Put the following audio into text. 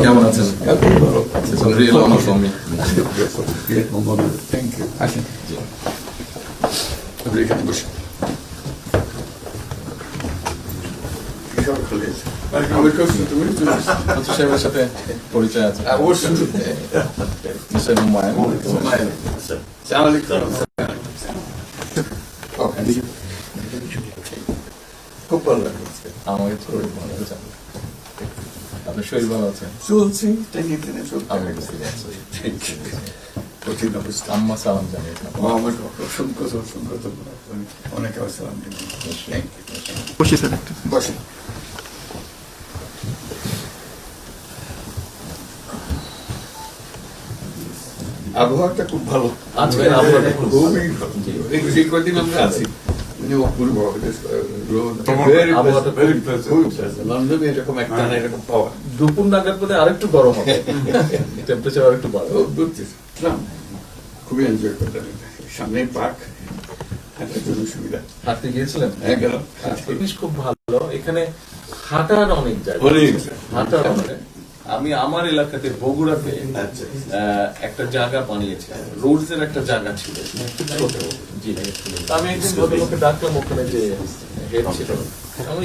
কেমন আছেন? Real honour for me. Thank you. আসেন আপনি এখানে বসে। সাহেবের সাথে পরিচয় আছে খুব ভালো লাগলো। আমাকে শরীর ভালো আছে। আপনার শরীর ভালো আছে? চলছি টেনে টেনে চলতে। আমি বুঝতে পারছি। কঠিন অবস্থা। আম্মা সালাম জানিয়েছেন। আমাকে অসংখ্য অসংখ্য ধন্যবাদ। অনেকে আসসালাম বসে স্যার একটু বসে। আবহাওয়াটা খুব ভালো। আজকে আবহাওয়াটা খুব ভালো। খুবই ভালো। যে কদিন আমরা আছি মানে অপূর্ব লন্ডনে এরকম একটা না এরকম পাওয়া। দুপুর নাগাদ বোধহয় আরেকটু গরম হবে, টেম্পারেচার আরেকটু বাড়বে। খুবই এনজয় করলাম। সামনে পার্ক, হাঁটার জন্য সুবিধা। হাঁটতে গিয়েছিলেন? হ্যাঁ গেলাম। জিনিস খুব ভালো, এখানে হাঁটার অনেক জায়গা। হাঁটার অনেক। আমি আমার এলাকাতে বগুড়াতে একটা জায়গা বানিয়েছি, রোডস এর একটা জায়গা ছিল। জি, আমি একদিন ভদ্রলোককে ডাকলাম, ওখানে যে হেড ছিল, আমি